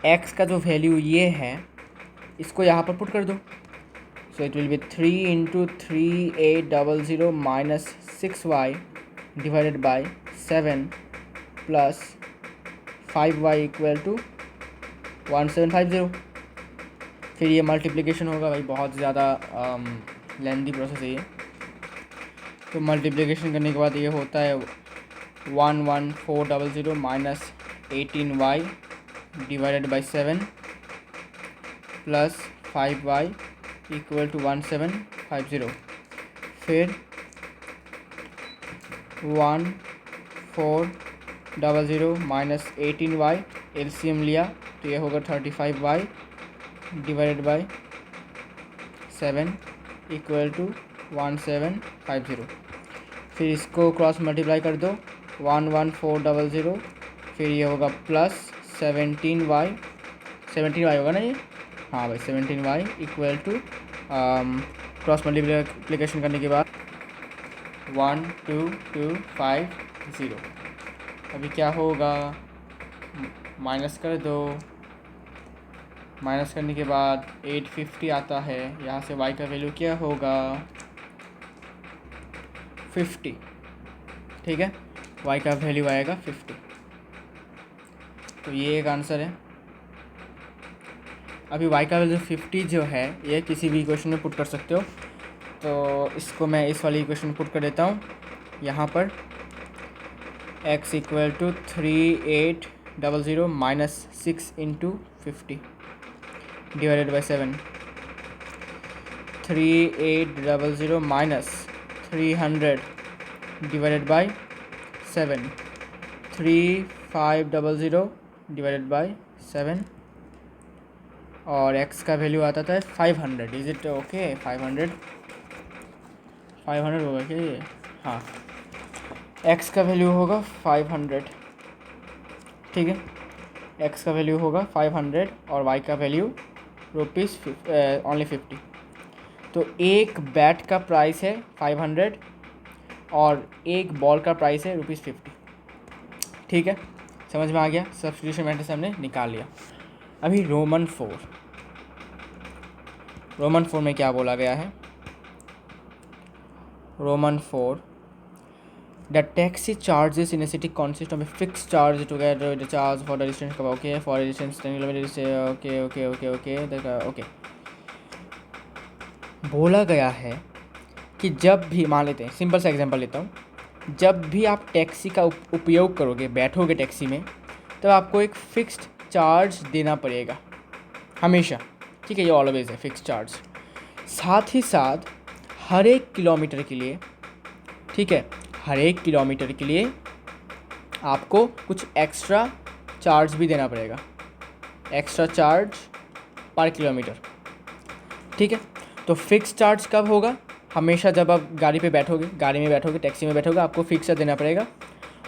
x का जो वैल्यू ये है इसको यहाँ पर पुट कर दो। So it will be 3 into 3800 minus 6y divided by 7 plus 5y equal to 1750. फिर ये मल्टीप्लिकेशन होगा भाई, बहुत ज़्यादा लेंदी प्रोसेस है ये। तो मल्टीप्लिकेशन करने के बाद ये होता है 11400 minus 18y divided by 7 plus 5y equal to 1750। फिर 1400 माइनस 18y एलसीएम लिया तो ये होगा 35y divided by 7 equal to 1750। फिर इसको क्रॉस मल्टीप्लाई कर दो 11400, फिर ये होगा प्लस 17y होगा ना ये, हाँ भाई 17y equal to cross multiplication करने के बाद 12250। अभी क्या होगा, माइनस कर दो, माइनस करने के बाद 850 आता है। यहाँ से y का वैल्यू क्या होगा 50, ठीक है, y का वैल्यू आएगा 50। तो ये एक आंसर है। अभी y का वैल्यू 50 जो है ये किसी भी इक्वेशन में पुट कर सकते हो, तो इसको मैं इस वाली इक्वेशन में पुट कर देता हूँ। यहाँ पर x equal to 3800 minus 6 into 50 divided by 7, 3800 minus 300 divided by 7, 3500 divided by 7, और x का वैल्यू आता था 500। Is it okay? 500 होगा क्या ये? हाँ, x का वैल्यू होगा 500, ठीक है, x का वैल्यू होगा 500 और y का वैल्यू रुपीज़ ओनली 50। तो एक बैट का प्राइस है 500 और एक बॉल का प्राइस है रुपीज़ 50, ठीक है, समझ में आ गया। सब्स्टिट्यूशन मेथड से हमने निकाल लिया। अभी रोमन 4 में क्या बोला गया है, Roman 4 the taxi charges in A city consist of a fix charge together the charge for the distance okay for a distance 10 kilometre से ओके। बोला गया है कि जब भी, मान लेते हैं सिंपल सा एग्जांपल लेता हूँ, जब भी आप टैक्सी का उपयोग करोगे, बैठोगे टैक्सी में, तब आपको एक फिक्स्ड चार्ज देना पड़ेगा हमेशा, ठीक है, ये ऑलवेज है फिक्स्ड चार्ज। साथ ही साथ हर एक किलोमीटर के लिए, ठीक है, हर एक किलोमीटर के लिए आपको कुछ एक्स्ट्रा चार्ज भी देना पड़ेगा, एक्स्ट्रा चार्ज पर किलोमीटर, ठीक है। तो फिक्स चार्ज कब होगा, हमेशा जब आप गाड़ी में बैठोगे, टैक्सी में बैठोगे, आपको फिक्स चार्ज देना पड़ेगा।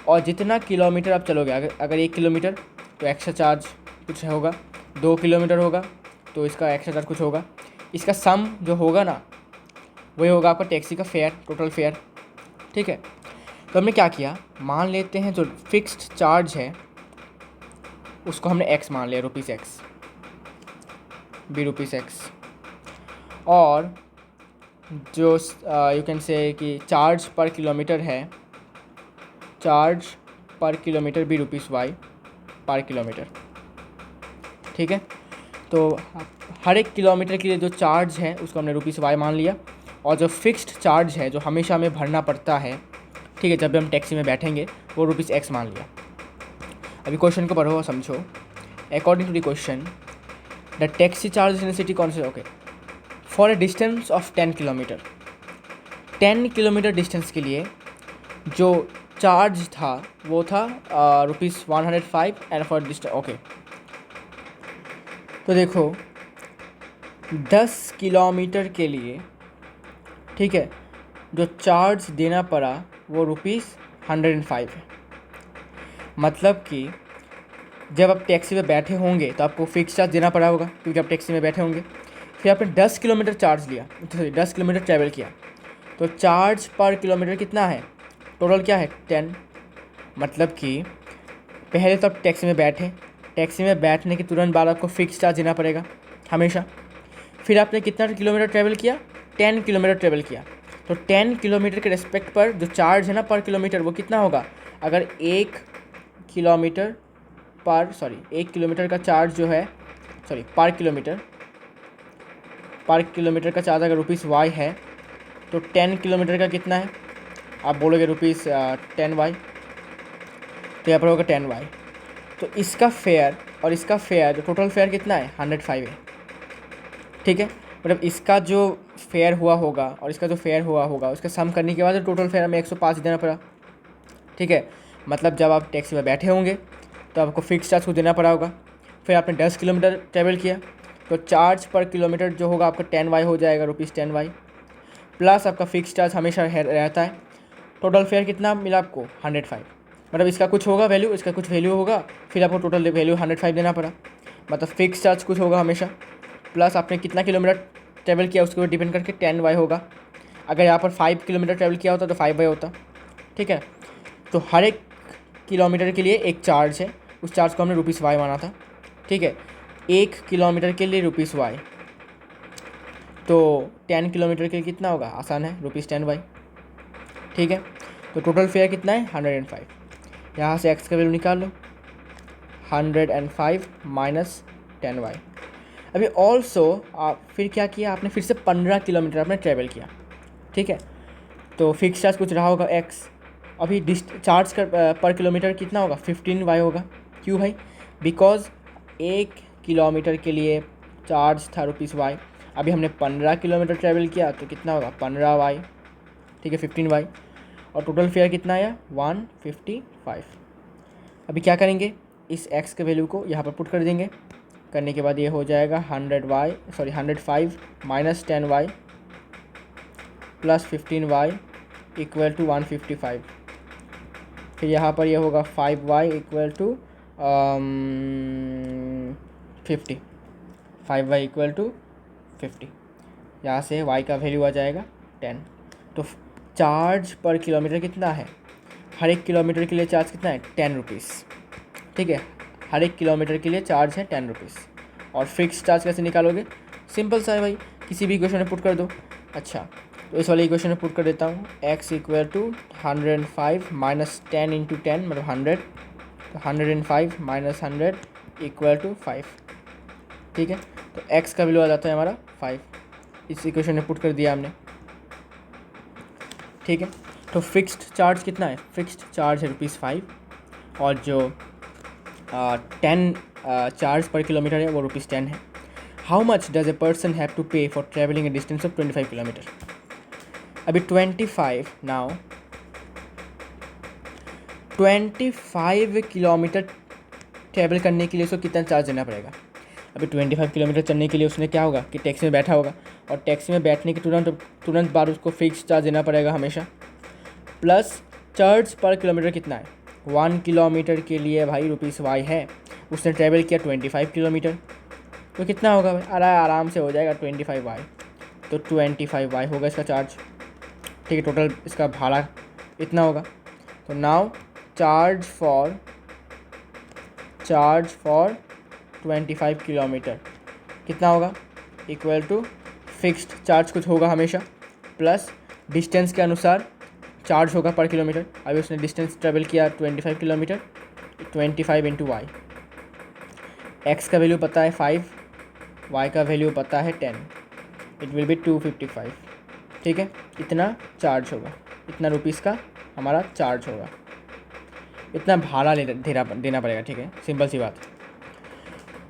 और जितना किलोमीटर आप चलोगे, अगर 1 किलोमीटर तो एक्स्ट्रा चार्ज कुछ होगा, 2 किलोमीटर होगा तो इसका एक्स्ट्रा चार्ज कुछ होगा। इसका सम जो होगा ना, वही होगा आपका टैक्सी का फेयर, टोटल फेयर, ठीक है। तो हमने क्या किया, मान लेते हैं जो फिक्स्ड चार्ज है उसको हमने x मान लिया, रुपीज़ एक्स, ₹x, और जो यू कैन से कि चार्ज पर किलोमीटर है, चार्ज पर किलोमीटर ₹y पर किलोमीटर, ठीक है। तो हर एक किलोमीटर के लिए जो चार्ज है उसको हमने ₹y मान लिया, और जो फिक्स्ड चार्ज है जो हमेशा हमें भरना पड़ता है, ठीक है, जब भी हम टैक्सी में बैठेंगे, वो ₹x मान लिया। अभी क्वेश्चन को पढ़ो और समझो। According to the question the taxi charge in city consist okay for a distance of 10 kilometre, 10 kilometre distance के लिए जो चार्ज था वो था ₹105 एंड फॉर डिस्टेंस ओके। तो देखो 10 किलोमीटर के लिए, ठीक है, जो चार्ज देना पड़ा वो ₹105 है। मतलब कि जब आप टैक्सी में बैठे होंगे तो आपको फिक्स चार्ज देना पड़ा होगा, क्योंकि आप टैक्सी में बैठे होंगे। फिर आपने 10 किलोमीटर चार्ज लिया, 10 किलोमीटर ट्रैवल किया, तो चार्ज पर किलोमीटर कितना है, टोटल क्या है 10। मतलब कि पहले तो आप टैक्सी में बैठे, टैक्सी में बैठने के तुरंत बाद आपको फिक्स चार्ज देना पड़ेगा हमेशा। फिर आपने कितना किलोमीटर ट्रैवल किया, 10 किलोमीटर ट्रैवल किया। तो 10 किलोमीटर के रिस्पेक्ट पर जो चार्ज है ना पर किलोमीटर, वो कितना होगा, अगर 1 किलोमीटर का चार्ज जो है, पर किलोमीटर का चार्ज अगर ₹y है तो 10 किलोमीटर का कितना है, आप बोलोगे ₹10y, तो यहाँ पर होगा 10y। तो इसका फेयर और इसका फेयर जो टोटल फेयर कितना है, 105 है। ठीक है, मतलब इसका जो फेयर हुआ होगा और इसका जो फेयर हुआ होगा उसका सम करने के बाद टोटल फेयर हमें 105 देना पड़ा। ठीक है, मतलब जब आप टैक्सी में बैठे होंगे तो आपको फिक्स चार्ज को देना पड़ा होगा। फिर आपने 10 किलोमीटर ट्रैवल किया तो चार्ज पर किलोमीटर जो होगा आपका 10y हो जाएगा, ₹10y, प्लस आपका फिक्स चार्ज हमेशा रहता है। टोटल फेयर कितना मिला आपको, 105। मतलब इसका कुछ होगा वैल्यू, इसका कुछ वैल्यू होगा, फिर आपको टोटल वैल्यू 105 देना पड़ा। मतलब फिक्स चार्ज कुछ होगा हमेशा, प्लस आपने कितना किलोमीटर ट्रैवल किया उसके ऊपर डिपेंड करके 10y होगा। अगर यहाँ पर 5 किलोमीटर ट्रैवल किया होता तो 5y होता। ठीक है, तो हर एक किलोमीटर के लिए एक चार्ज है, उस चार्ज को हमने ₹y माना था। ठीक है, 1 किलोमीटर के लिए ₹y, तो 10 किलोमीटर के लिए कितना होगा, आसान है, ₹10y। ठीक है, तो टोटल फेयर कितना है, 105। यहाँ से x का वैल्यू निकाल लो, 105 माइनस 10y। अभी ऑल्सो फिर क्या किया आपने, फिर से 15 किलोमीटर आपने ट्रैवल किया। ठीक है, तो फिक्स चार्ज कुछ रहा होगा x, अभी चार्ज पर किलोमीटर कितना होगा, 15y होगा। क्यों भाई, बिकॉज 1 किलोमीटर के लिए चार्ज था ₹y, अभी हमने 15 किलोमीटर ट्रैवल किया तो कितना होगा, 15y। ठीक है, 15y, और टोटल फेयर कितना आया, 155। अभी क्या करेंगे, इस x के वैल्यू को यहाँ पर पुट कर देंगे, करने के बाद ये हो जाएगा 105 minus 10y plus 15y equal to 155। फिर यहाँ पर ये होगा 5y equal to 50, 5y equal to 50। यहाँ से y का वैल्यू आ जाएगा 10। तो चार्ज पर किलोमीटर कितना है, हर एक किलोमीटर के लिए चार्ज कितना है, ₹10। ठीक है, हर एक किलोमीटर के लिए चार्ज है ₹10। और फिक्स चार्ज कैसे निकालोगे, सिंपल सा है भाई, किसी भी इक्वेशन में पुट कर दो। अच्छा, तो इस वाले इक्वेशन में पुट कर देता हूँ, x equal to 105 minus 10 into 10 मतलब 100, तो 105 माइनस 100 इक्वल टू 5। ठीक है, तो x का वैल्यू आ जाता है हमारा 5, इस इक्वेशन में पुट कर दिया हमने। ठीक है, तो फिक्स्ड चार्ज कितना है, फिक्स्ड चार्ज है ₹5, और जो 10 चार्ज पर किलोमीटर है वो ₹10 है। How much does a person have to pay for travelling a distance of 25 kilometre. अभी 25 किलोमीटर ट्रैवल करने के लिए उसको कितना चार्ज देना पड़ेगा। अभी 25 किलोमीटर चलने के लिए उसने क्या होगा कि टैक्सी में बैठा होगा, और टैक्सी में बैठने के तुरंत बाद उसको फिक्स चार्ज देना पड़ेगा हमेशा, प्लस चार्ज पर किलोमीटर कितना है, 1 किलोमीटर के लिए भाई ₹y है, उसने ट्रैवल किया 25 किलोमीटर, तो कितना होगा भाई, आराम से हो जाएगा 25y, तो 25y होगा इसका चार्ज। ठीक है, टोटल इसका भाड़ा इतना होगा। तो नाउ चार्ज फॉर 25 किलोमीटर कितना होगा, इक्वल टू फिक्स्ड चार्ज कुछ होगा हमेशा, प्लस डिस्टेंस के अनुसार चार्ज होगा पर किलोमीटर। अभी उसने डिस्टेंस ट्रेवल किया 25 किलोमीटर, 25 इंटू वाई, एक्स का वैल्यू पता है 5, वाई का वैल्यू पता है 10, इट विल बी 255। ठीक है, इतना चार्ज होगा, इतना रुपीस का हमारा चार्ज होगा, इतना भाड़ा देना पड़ेगा। ठीक है, सिंपल सी बात।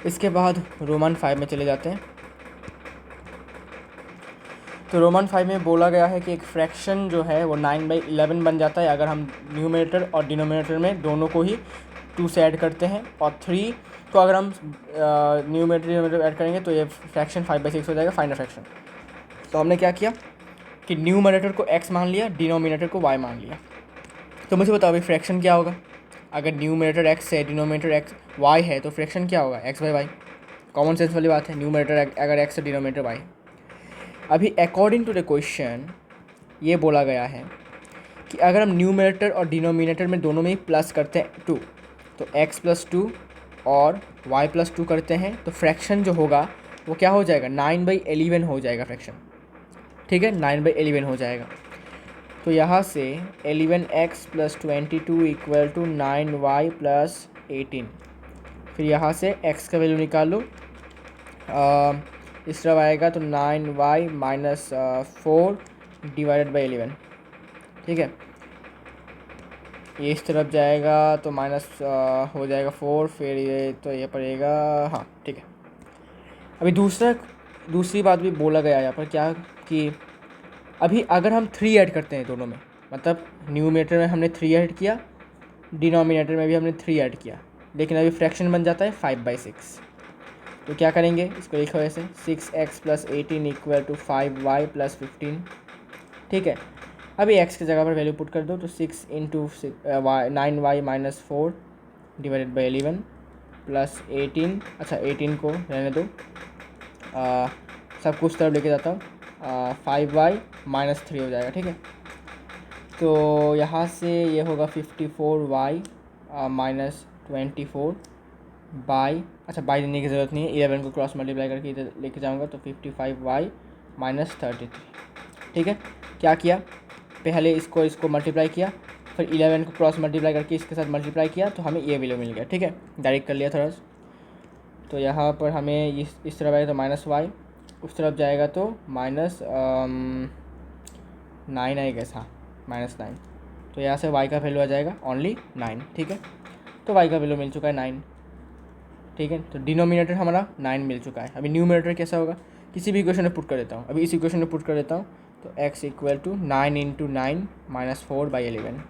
इसके बाद रोमन 5 में चले जाते हैं। तो रोमन 5 में बोला गया है कि एक फ्रैक्शन जो है वो 9/11 बन जाता है अगर हम न्यूमरेटर और डिनोमिनेटर में दोनों को ही 2 से ऐड करते हैं, और 3 को अगर हम न्यूमरेटर डिनोमिनेटर ऐड करेंगे तो ये फ्रैक्शन 5/6 हो जाएगा, फाइनल फ्रैक्शन। तो हमने क्या किया कि न्यूमरेटर को x मान लिया, डिनोमिनेटर को y मान लिया। तो मुझे बताओ अभी फ्रैक्शन क्या होगा, अगर न्यूमरेटर x है, डिनोमिनेटर y है, तो फ्रैक्शन क्या होगा, x/y। कॉमन सेंस वाली बात है, न्यूमरेटर अगर x है, डिनोमिनेटर y। अभी अकॉर्डिंग टू द क्वेश्चन ये बोला गया है कि अगर हम न्यूमरेटर और डिनोमिनेटर में दोनों में ही प्लस करते हैं 2, तो x + 2 और y + 2 करते हैं तो फ्रैक्शन जो होगा वो क्या हो जाएगा, 9/11 हो जाएगा फ्रैक्शन, ठीक है, 9/11 हो जाएगा। तो यहाँ से 11x + 22 इक्वल टू 9y + 18। फिर यहाँ से x का वैल्यू निकाल लो, इस तरफ आएगा तो 9y - 4 डिवाइडेड बाई 11, ठीक है। ये इस तरफ जाएगा तो माइनस हो जाएगा 4, फिर ये तो ये पड़ेगा, हाँ ठीक है। अभी दूसरी बात भी बोला गया यहाँ पर क्या, कि अभी अगर हम 3 ऐड करते हैं दोनों में, मतलब न्यूमरेटर में हमने 3 ऐड किया, डिनोमिनेटर में भी हमने 3 ऐड किया, लेकिन अभी फ्रैक्शन बन जाता है 5/6। तो क्या करेंगे, इसको लिखो ऐसे 6x + 18 इक्वल टू 5y + 15, ठीक है। अभी x की जगह पर वैल्यू पुट कर दो, तो 6 × 9y - 4 डिवाइडेड बाई 11 + 18, अच्छा 18 को रहने दो, सब कुछ तरफ लेके जाता हूँ, 5y - 3 हो जाएगा, ठीक है। तो यहाँ से ये होगा 54y - 24 बाई, अच्छा बाई देने की ज़रूरत नहीं है, 11 को क्रॉस मल्टीप्लाई करके इधर लेके जाऊँगा, तो 55y - 33, ठीक है। क्या किया, पहले इसको मल्टीप्लाई किया, फिर 11 को क्रॉस मल्टीप्लाई करके इसके साथ मल्टीप्लाई किया, तो हमें ये वैल्यू मिल गया, ठीक है, डायरेक्ट कर लिया थोड़ा सा। तो यहाँ पर हमें इस तरफ आएगा तो -y, उस तरफ जाएगा तो -9 आएगा, हाँ -9। तो यहाँ से y का वैल्यू आ जाएगा ओनली 9, ठीक है। तो y का वैल्यू मिल चुका है 9, ठीक है। तो डिनोमिनेटर हमारा 9 मिल चुका है। अभी न्यूमरेटर कैसा होगा, किसी भी इक्वेशन में पुट कर देता हूँ, अभी इस इक्वेशन में पुट कर देता हूँ, तो x इक्वल टू 9 × 9 - 4/11,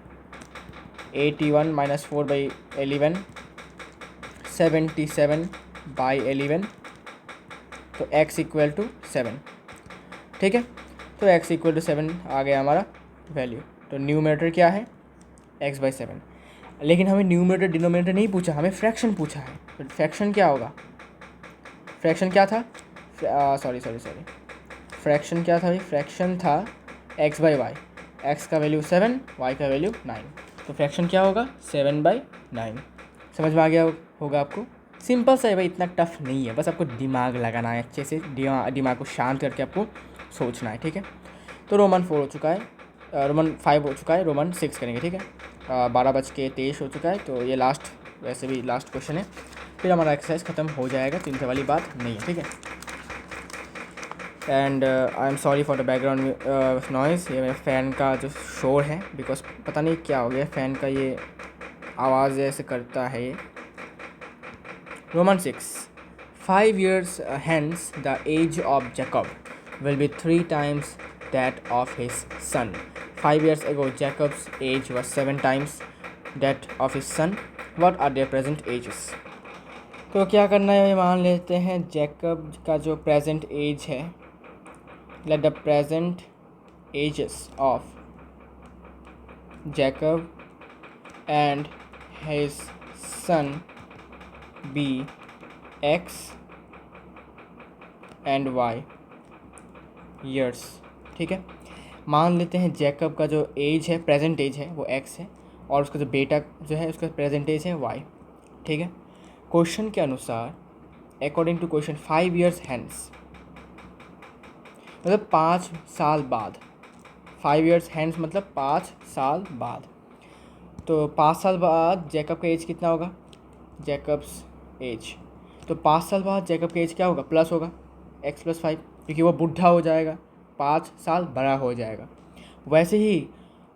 81 - 4/11, 77/11, तो x इक्वल टू 7, ठीक है। तो x इक्वल टू 7 आ गया हमारा वैल्यू। तो न्यूमरेटर क्या है, x/7। लेकिन हमें न्यूमरेटर डिनोमिनेटर नहीं पूछा, हमें फ्रैक्शन पूछा है। तो फ्रैक्शन क्या होगा, फ्रैक्शन क्या था, सॉरी फ्रैक्शन क्या था भाई, फ्रैक्शन था x/y, x का वैल्यू 7, y का वैल्यू 9, तो फ्रैक्शन क्या होगा 7/9। समझ में आ गया होगा आपको, सिंपल सा है भाई, इतना टफ नहीं है, बस आपको दिमाग लगाना है अच्छे से, दिमाग को शांत करके आपको सोचना है, ठीक है। तो रोमन 4 हो चुका है, रोमन 5 हो चुका है, रोमन 6 करेंगे, ठीक है। 12:23 हो चुका है, तो ये लास्ट, वैसे भी लास्ट क्वेश्चन है, फिर हमारा एक्सरसाइज ख़त्म हो जाएगा, चिंता वाली बात नहीं है, ठीक है। And I am sorry for the background noise, ये मेरे फ़ैन का जो शोर है, बिकॉज पता नहीं क्या हो गया, फ़ैन का ये आवाज़ ऐसे करता है ये। Roman 6. 5 years hence, the age of Jacob will be 3 times that of his son. 5 years ago, Jacob's age was 7 times that of his son. What are their present ages? तो क्या करना है, मान लेते हैं जैकब का जो प्रेजेंट एज है, let the present ages of Jacob and his son be x and y years, ठीक है। मान लेते हैं जैकब का जो एज है, प्रेजेंट एज है, वो x है, और उसका जो बेटा जो है उसका प्रेजेंट एज है y, ठीक है। क्वेश्चन के अनुसार, according to question, 5 years hence मतलब 5 साल बाद, 5 years हैंस मतलब 5 साल बाद। तो 5 साल बाद जैकब का एज कितना होगा, जैकब्स एज, तो 5 साल बाद जैकब का एज क्या होगा, प्लस होगा x + 5, क्योंकि वो बुढ़ा हो जाएगा, 5 साल बड़ा हो जाएगा। वैसे ही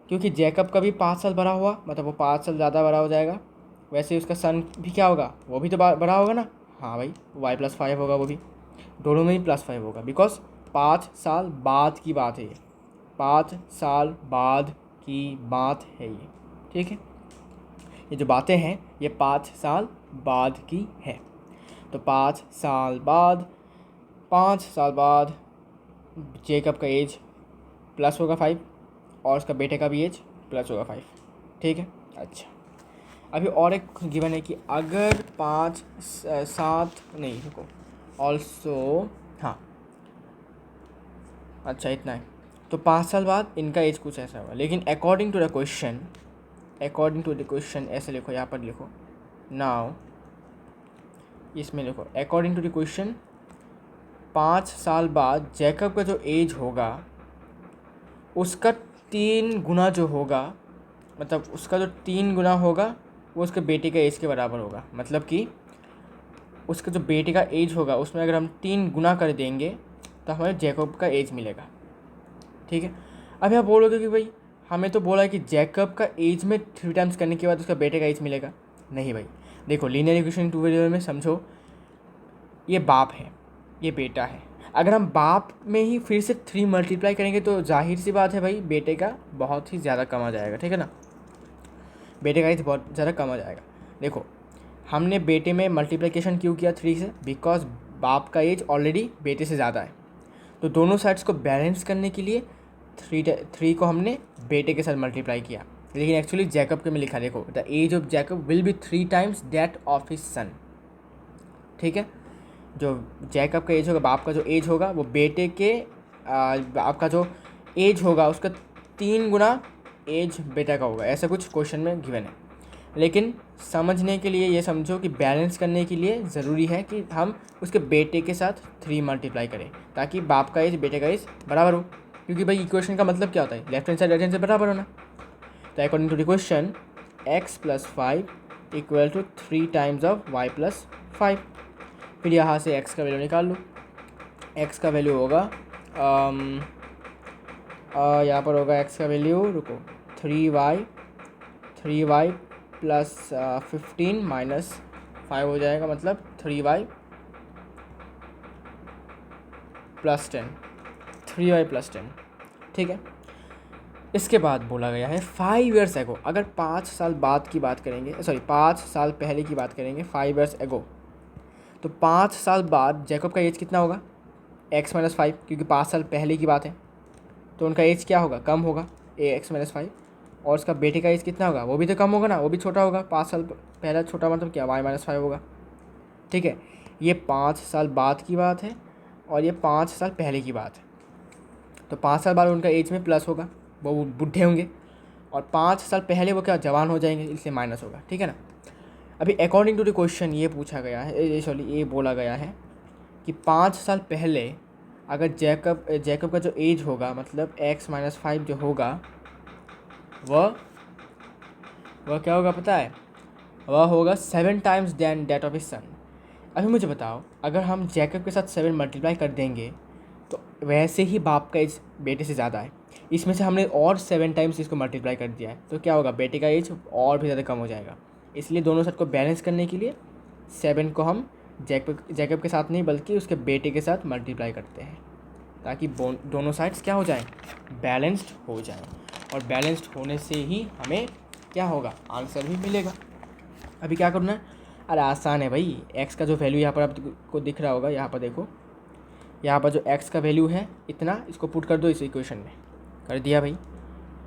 क्योंकि जैकब का भी 5 साल बड़ा हुआ, मतलब वो 5 साल ज़्यादा बड़ा हो जाएगा, वैसे ही उसका सन भी क्या होगा, वो भी तो बड़ा होगा ना, हाँ भाई y + 5 होगा, वो भी दोनों में ही +5 होगा, बिकॉज 5 साल बाद की बात है ये, 5 साल बाद की बात है ये, ठीक है। ये जो बातें हैं ये 5 साल बाद की है। तो 5 साल बाद जेकब का एज प्लस होगा 5, और उसका बेटे का भी एज प्लस होगा 5, ठीक है। अच्छा, अभी और एक गिवन है कि अगर 5 7 नहीं रुको, ऑल्सो, हाँ अच्छा इतना है, तो 5 साल बाद इनका एज कुछ ऐसा होगा, लेकिन अकॉर्डिंग टू द क्वेश्चन ऐसे लिखो, यहाँ पर लिखो नाउ, इसमें लिखो अकॉर्डिंग टू द क्वेश्चन 5 साल बाद जैकब का जो एज होगा उसका 3 गुना जो होगा, मतलब उसका जो 3 गुना होगा वो उसके बेटे का एज के बराबर होगा। मतलब कि उसका जो बेटे का एज होगा उसमें अगर हम 3 गुना कर देंगे तो हमें जैकब का एज मिलेगा। ठीक है, अभी आप बोलोगे कि भाई हमें तो बोला है कि जैकब का एज में 3 टाइम्स करने के बाद उसका बेटे का एज मिलेगा। नहीं भाई, देखो लीनियर इक्वेशन 2 वेरिएबल में समझो, ये बाप है, ये बेटा है। अगर हम बाप में ही फिर से 3 मल्टीप्लाई करेंगे तो जाहिर सी बात है भाई बेटे का बहुत ही ज़्यादा कम आ जाएगा। ठीक है ना, बेटे का एज बहुत ज़्यादा कम आ जाएगा। देखो हमने बेटे में मल्टीप्लिकेशन क्यों किया 3 से, बिकॉज बाप का एज ऑलरेडी बेटे से ज़्यादा है। तो दोनों साइड्स को बैलेंस करने के लिए 3 को हमने बेटे के साथ मल्टीप्लाई किया। लेकिन एक्चुअली जैकब के में लिखा, देखो the age of Jacob will be 3 times that of his son. ठीक है, जो जैकब का एज होगा, बाप का जो एज होगा वो बेटे के बाप का जो एज होगा उसका 3 गुना एज बेटा का होगा। ऐसा कुछ क्वेश्चन में गिवन है। लेकिन समझने के लिए ये समझो कि बैलेंस करने के लिए ज़रूरी है कि हम उसके बेटे के साथ 3 मल्टीप्लाई करें ताकि बाप का एज बेटे का एज बराबर हो। क्योंकि भाई इक्वेशन का मतलब क्या होता है, left hand side right hand side बराबर होना। तो according to the question x+5 equal to 3 times of y+5। फिर यहाँ से x का वैल्यू निकाल लो। x का वैल्यू होगा यहाँ पर होगा x का वैल्यू, रुको, 3y प्लस 15 माइनस 5 हो जाएगा, मतलब 3y प्लस 10, 3y प्लस 10। ठीक है, इसके बाद बोला गया है 5 ईयर्स एगो। अगर 5 साल बाद की बात करेंगे, सॉरी 5 साल पहले की बात करेंगे, 5 ईयर्स एगो, तो 5 साल बाद जैकब का एज कितना होगा, x-5, क्योंकि 5 साल पहले की बात है तो उनका एज क्या होगा, कम होगा, x-5। और उसका बेटे का एज कितना होगा, वो भी तो कम होगा ना, वो भी छोटा होगा। 5 साल पहला छोटा मतलब क्या, y-5 होगा। ठीक है, ये 5 साल बाद की बात है और ये 5 साल पहले की बात है। तो 5 साल बाद उनका एज में प्लस होगा, वो बूढ़े होंगे, और 5 साल पहले वो क्या जवान हो जाएंगे, इसलिए माइनस होगा। ठीक है ना। अभी अकॉर्डिंग टू द क्वेश्चन ये पूछा गया है, सॉरी ये बोला गया है कि 5 साल पहले अगर जैकब का जो एज होगा, मतलब x-5 जो होगा वह क्या होगा पता है, वह होगा 7 times than that of his son. अभी मुझे बताओ, अगर हम जैकब के साथ 7 मल्टीप्लाई कर देंगे तो वैसे ही बाप का एज बेटे से ज़्यादा है, इसमें से हमने और 7 टाइम्स इसको मल्टीप्लाई कर दिया है, तो क्या होगा, बेटे का एज और भी ज़्यादा कम हो जाएगा। इसलिए दोनों साइड को बैलेंस करने के लिए 7 को हम जैकब के साथ नहीं बल्कि उसके बेटे के साथ मल्टीप्लाई करते हैं ताकि दोनों साइड्स क्या हो जाएं, बैलेंस्ड हो जाएं। और बैलेंस्ड होने से ही हमें क्या होगा, आंसर भी मिलेगा। अभी क्या करना है, अरे आसान है भाई। x का जो वैल्यू यहाँ पर आपको दिख रहा होगा, यहाँ पर देखो, यहाँ पर जो x का वैल्यू है इतना, इसको पुट कर दो इस इक्वेशन में, कर दिया भाई।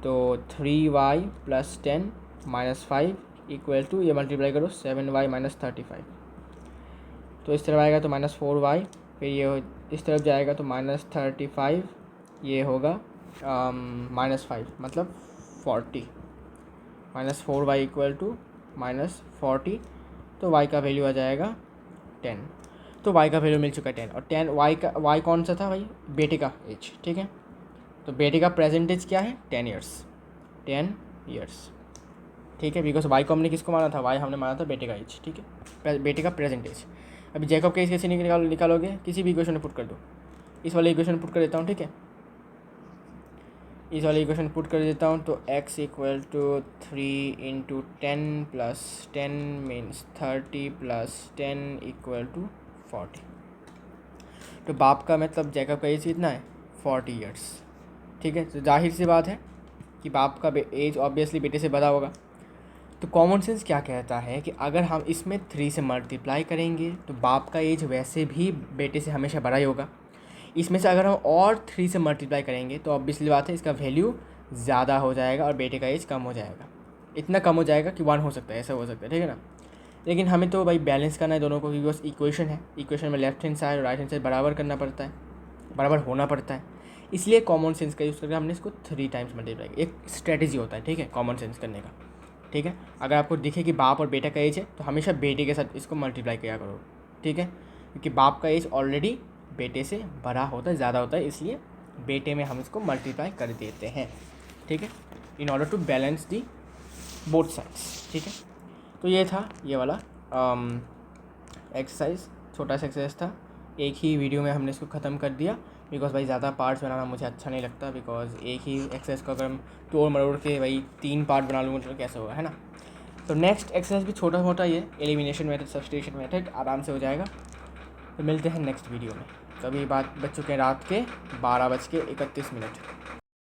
तो 3y plus 10 minus 5 equal to, ये मल्टीप्लाई करो 7y माइनस 35, तो इस तरफ आएगा तो माइनस 4y, फिर ये इस तरफ जाएगा तो माइनस 35, ये होगा माइनस 5 मतलब 40, minus 4y equal to minus 40, तो y का वैल्यू आ जाएगा 10। तो y का वैल्यू मिल चुका है 10, और 10 y कौन सा था भाई, बेटे का एज। ठीक है, तो बेटे का प्रेजेंट एज क्या है, 10 ईयर्स। ठीक है, बिकॉज y को हमने किसको माना था, y हमने माना था बेटे का एज। ठीक है, बेटे का प्रेजेंट एज। अभी जैकब का एज कैसे निकालोगे, किसी भी इक्वेशन में पुट कर दो। इस वाले इक्वेशन पुट कर देता हूँ। ठीक है, इस वाले इक्वेशन पुट कर देता हूँ, तो x equal to 3 into 10 plus 10 means 30 plus 10 equal to 40। तो बाप का मतलब जैकब का एज कितना है, 40 ईयर्स। ठीक है, तो जाहिर सी बात है कि बाप का एज ऑब्वियसली बेटे से बड़ा होगा। तो कॉमन सेंस क्या कहता है कि अगर हम इसमें 3 से मल्टीप्लाई करेंगे तो बाप का एज वैसे भी बेटे से हमेशा बड़ा ही होगा। इसमें से अगर हम और 3 से मल्टीप्लाई करेंगे तो ऑब्वियसली बात है इसका वैल्यू ज़्यादा हो जाएगा और बेटे का एज कम हो जाएगा। इतना कम हो जाएगा कि 1 हो सकता है, ऐसा हो सकता है। ठीक है ना, लेकिन हमें तो भाई बैलेंस करना है दोनों को, क्योंकि बस इक्वेशन है, इक्वेशन में लेफ्ट हैंड साइड और राइट हैंड साइड बराबर करना पड़ता है, बराबर होना पड़ता है। इसलिए कॉमन सेंस का यूज़ करके हमने इसको 3 टाइम्स मल्टीप्लाई किया। एक स्ट्रेटेजी होता है, ठीक है, कॉमन सेंस करने का। ठीक है, अगर आपको दिखे कि बाप और बेटा का एज है तो हमेशा बेटे के साथ इसको मल्टीप्लाई किया करो। ठीक है, क्योंकि बाप का एज ऑलरेडी बेटे से बड़ा होता है, ज़्यादा होता है, इसलिए बेटे में हम इसको मल्टीप्लाई कर देते हैं, ठीक है, in order to balance the both sides, ठीक है। तो ये था ये वाला एक्सरसाइज, छोटा सा एक्सरसाइज था, एक ही वीडियो में हमने इसको ख़त्म कर दिया, बिकॉज भाई ज़्यादा पार्ट्स बनाना मुझे अच्छा नहीं लगता, बिकॉज एक ही एक्सरसाइज को अगर हम तोड़ मरोड़ के भाई 3 पार्ट बना लूँगा तो कैसे होगा, है ना। तो नेक्स्ट एक्सरसाइज भी छोटा मोटा ही है, एलिमिनेशन मेथड, सब्स्टिट्यूशन मेथड, आराम से हो जाएगा। तो मिलते हैं नेक्स्ट वीडियो में। तो अभी बात बज चुके हैं रात के 12:31